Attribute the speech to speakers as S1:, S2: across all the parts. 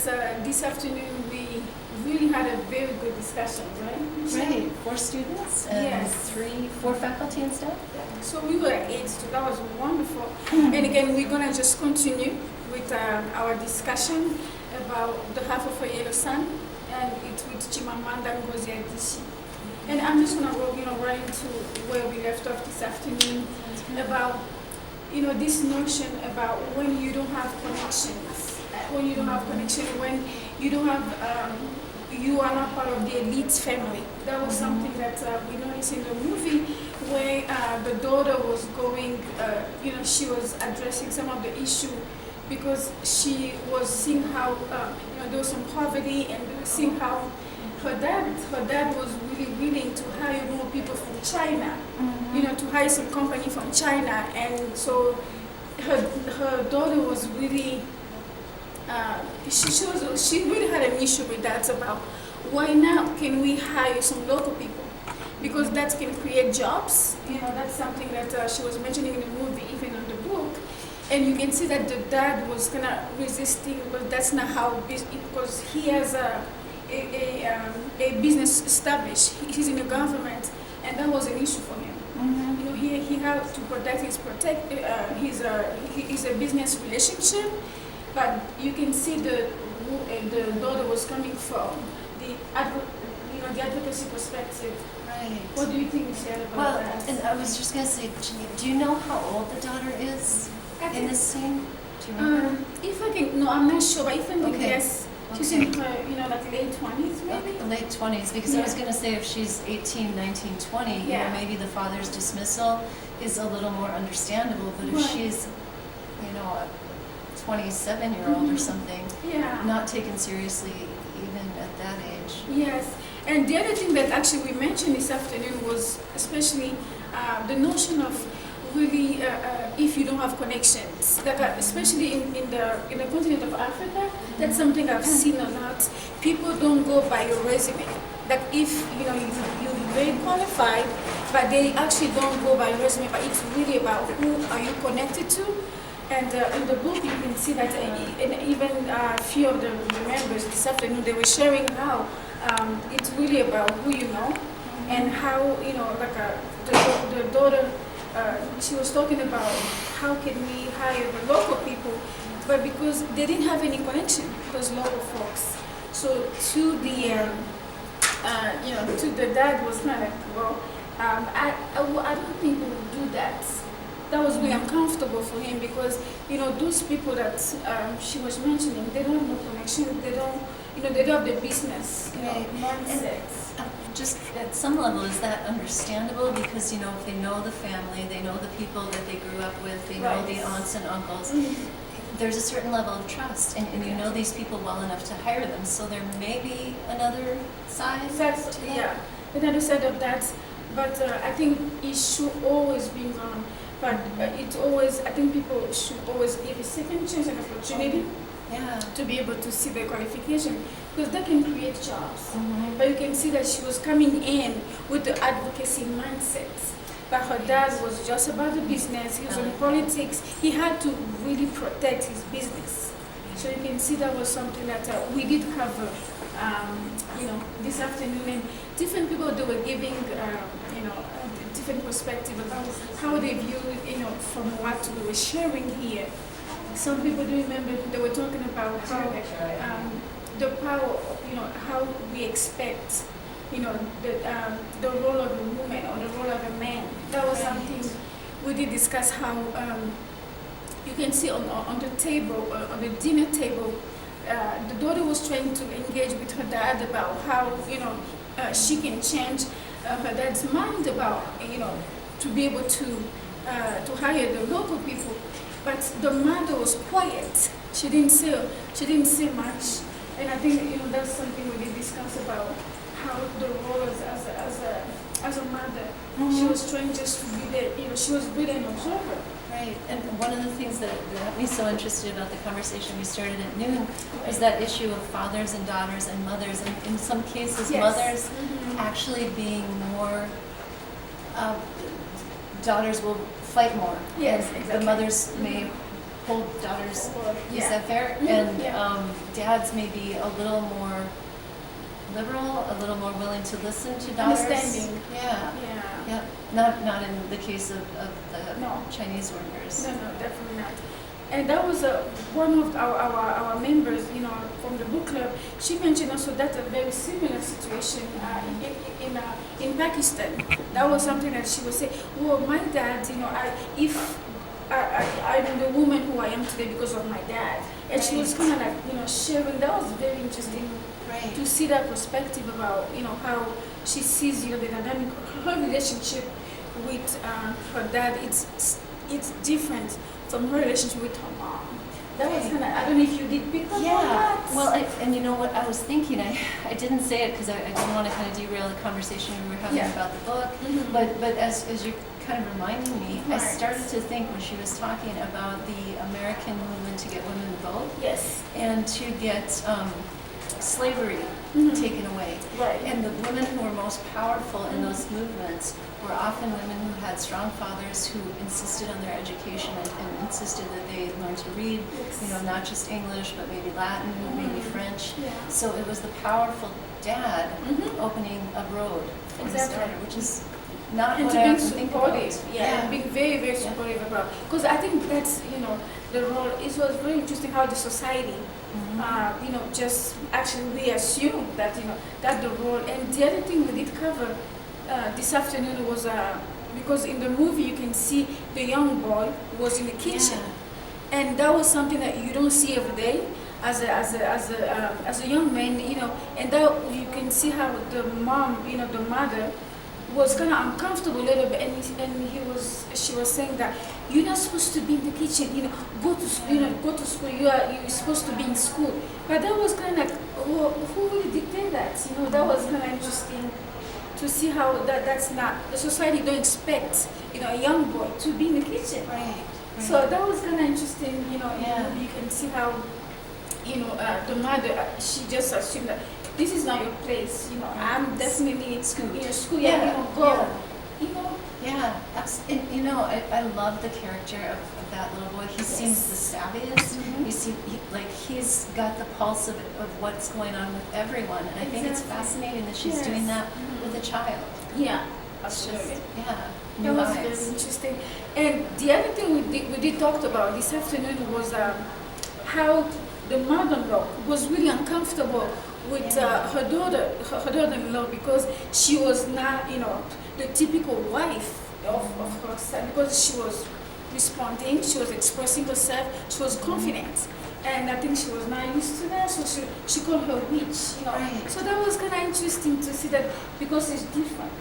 S1: that this afternoon we really had a very good discussion, right?
S2: Right, 4 students and
S1: Yes.
S2: 4 faculty and staff.
S1: So we were at 8, so that was wonderful. And again, we're gonna just continue with our discussion about the half of a yellow sun, and it's with Chimamanda Ngozi Adichie. And I'm just gonna go, right into where we left off this afternoon about, this notion about when you don't have connections, when you don't have connection, when you don't have, you are not part of the elite family. That was something that we noticed in the movie where the daughter was going, she was addressing some of the issue because she was seeing how, there was some poverty and seeing how her dad was really willing to hire more people from China, to hire some company from China. And so her daughter was really, she really had an issue with that about why now can we hire some local people? Because that can create jobs. That's something that she was mentioning in the movie, even in the book. And you can see that the dad was kind of resisting, but that's not how, because he has a business established. He's in the government, and that was an issue for him. He had to protect his a business relationship, but you can see the daughter was coming from the advocacy perspective.
S2: Right.
S1: What do you think, Michelle, about that?
S2: And I was just going to say, Jeanine, do you know how old the daughter is in this scene? Do you remember?
S1: If I can, no, I'm not sure, but if I can
S2: Okay.
S1: guess, she's in her, like late 20s maybe?
S2: Late 20s, because I was going to say if she's 18, 19, 20,
S1: Yeah.
S2: maybe the father's dismissal is a little more understandable, but if
S1: Right.
S2: she's, a 27-year-old or something,
S1: Yeah.
S2: not taken seriously even at that age.
S1: Yes, and the other thing that actually we mentioned this afternoon was especially the notion of really if you don't have connections, like especially in the continent of Africa, that's something I've seen a lot. People don't go by your resume. Like if you're very qualified, but they actually don't go by your resume. But it's really about who are you connected to. And in the book, you can see that, and even a few of the members this afternoon, they were sharing how it's really about who you know, and how, the daughter, she was talking about how can we hire the local people, but because they didn't have any connection, those local folks. So to the, to the dad was kind of like, well, I don't think we will do that. That was really uncomfortable for him because, those people that she was mentioning, they don't have no connection, they don't have the business, mindset.
S2: Just at some level, is that understandable? Because, if they know the family, they know the people that they grew up with, they know the aunts and uncles, there's a certain level of trust, and you know these people well enough to hire them, so there may be another side to that.
S1: Yeah, another side of that, but I think it should always be known. But it's always, I think people should always give a second chance and opportunity to be able to see their qualification, because that can create jobs. But you can see that she was coming in with the advocacy mindset. But her dad was just about the business, he was in politics, he had to really protect his business. So you can see that was something that we did cover, this afternoon, and different people, they were giving, different perspective about how they view, from what we were sharing here. Some people do remember they were talking about how the power, how we expect, the role of a woman or the role of a man. That was something we did discuss, how you can see on the table, on the dinner table, the daughter was trying to engage with her dad about how, she can change her dad's mind about, to be able to hire the local people. But the mother was quiet. She didn't say much. And I think, that's something we did discuss about how the role as a mother. She was trying just to be there, she was really an observer.
S2: Right, and one of the things that got me so interested about the conversation we started at noon was that issue of fathers and daughters and mothers, and in some cases mothers actually being more, daughters will fight more.
S1: Yes,
S2: and
S1: exactly.
S2: the mothers may hold daughters. Is
S1: Yeah.
S2: that fair?
S1: Mhm,
S2: And
S1: yeah.
S2: dads may be a little more liberal, a little more willing to listen to daughters.
S1: Understanding.
S2: Yeah.
S1: Yeah.
S2: Yeah. Not in the case of the
S1: No.
S2: Chinese workers.
S1: No, definitely not. And that was one of our members, from the book club. She mentioned also that's a very similar situation in Pakistan. That was something that she was saying. Well, my dad, I'm the woman who I am today because of my dad. And she was kind of like, sharing. That was very interesting
S2: Right.
S1: to see that perspective about, how she sees, the dynamic, her relationship with her dad. It's different from her relationship with her mom. That was kind of, I don't know if you did pick up on that.
S2: Well, and you know what I was thinking, I didn't say it because I didn't want to kind of derail the conversation we were having
S1: Yeah.
S2: about the book,
S1: Mhm.
S2: but as you're kind of reminding me, I
S1: Right.
S2: started to think when she was talking about the American movement to get women to vote
S1: Yes.
S2: and to get slavery
S1: Mhm.
S2: taken away.
S1: Right.
S2: And the women who were most powerful in those movements were often women who had strong fathers who insisted on their education and insisted that they learn to read,
S1: Yes.
S2: not just English, but maybe Latin, maybe French.
S1: Yeah.
S2: So it was the powerful dad
S1: Mhm.
S2: opening a road for his
S1: Exactly.
S2: daughter, which is not
S1: And
S2: what
S1: to
S2: I
S1: being
S2: often think about.
S1: supportive, and being very, very
S2: Yeah.
S1: supportive about. Because I think that's, the role. It was very interesting how the society,
S2: Mhm.
S1: just actually we assume that, that the role. And the other thing we did cover this afternoon was because in the movie you can see the young boy was in the kitchen, and that was something that you don't see every day as a young man, and that you can see how the mom, the mother was kind of uncomfortable a little bit, and she was saying that you're not supposed to be in the kitchen, go to school, go to school. You're supposed to be in school. But that was kind of like, well, who really dictated that? That was kind of interesting to see how that's not the society don't expect a young boy to be in the kitchen.
S2: Right.
S1: So that was kind of interesting.
S2: Yeah.
S1: You can see how the mother, she just assumed that this is not your place. I'm definitely in school. School, go.
S2: Yeah, absolutely. And I love the character of that little boy. He seems the savviest.
S1: Mhm.
S2: He's got the pulse of what's going on with everyone. And I think it's
S1: Exactly.
S2: fascinating that she's
S1: Yes.
S2: doing that
S1: Mhm.
S2: with a child.
S1: Yeah,
S2: It's just,
S1: absolutely.
S2: yeah,
S1: That
S2: new
S1: was
S2: eyes.
S1: very interesting. And the other thing we did talk about this afternoon was how the mother-in-law was really uncomfortable with her daughter-in-law, because she was not, the typical wife of her son, because she was responding, she was expressing herself, she was confident. And I think she was not used to that, so she called her witch,
S2: Right.
S1: So that was kind of interesting to see that, because it's different.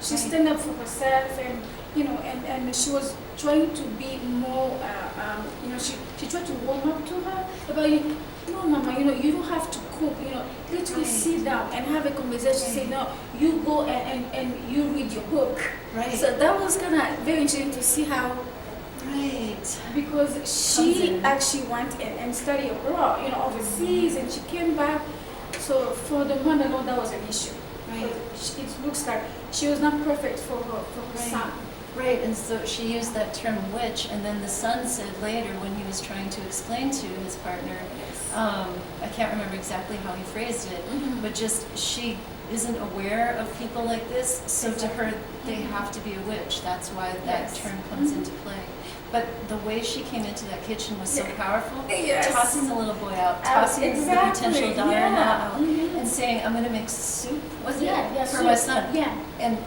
S1: She
S2: Right.
S1: stand up for herself, and and she was trying to be more, she tried to warm up to her about, no, mama, you don't have to cook, let's go
S2: Right.
S1: sit down and have a conversation.
S2: Right.
S1: Say, no, you go and you read your book.
S2: Right.
S1: So that was kind of very interesting to see how,
S2: Right.
S1: because
S2: Comes
S1: she
S2: in.
S1: actually went and studied abroad, overseas, and she came back. So for the mother-in-law, that was an issue.
S2: Right.
S1: It looks like she was not perfect for her
S2: Right.
S1: son.
S2: Right, and so she used that term witch, and then the son said later when he was trying to explain to his partner, I can't remember exactly how he phrased it,
S1: Mhm.
S2: but just she isn't aware of people like this, so to her they
S1: Mhm.
S2: have to be a witch. That's why that
S1: Yes.
S2: term comes
S1: Mhm.
S2: into play. But the way she came into that kitchen was so
S1: Yeah.
S2: powerful,
S1: Yes.
S2: tossing the little boy out,
S1: Out,
S2: tossing the potential daughter-in-law
S1: yeah.
S2: out,
S1: Mhm.
S2: and saying, I'm going to make soup, wasn't
S1: Yeah,
S2: it,
S1: yeah,
S2: for
S1: soup.
S2: my son.
S1: Yeah.
S2: And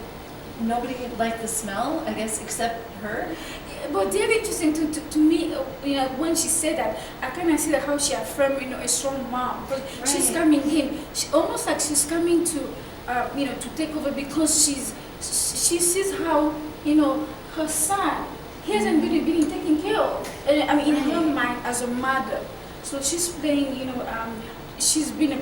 S2: nobody liked the smell, I guess, except her.
S1: But the other interesting to me, when she said that, I kind of see that how she affirmed, a strong mom. But she's
S2: Right.
S1: coming in, almost like she's coming to, to take over, because she sees how, her son, he hasn't really been taken care of. I mean, in her
S2: Right.
S1: mind as a mother. So she's playing, she's been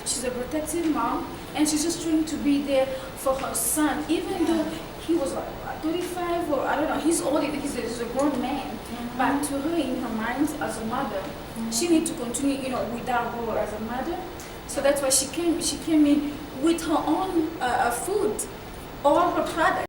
S1: she's a protective mom, and she's just trying to be there for her son, even though he was like 35, or I don't know, he's old, he's a grown man. But to her, in her mind as a mother, she needs to continue, with that role as a mother. So that's why she came in with her own food, all her products.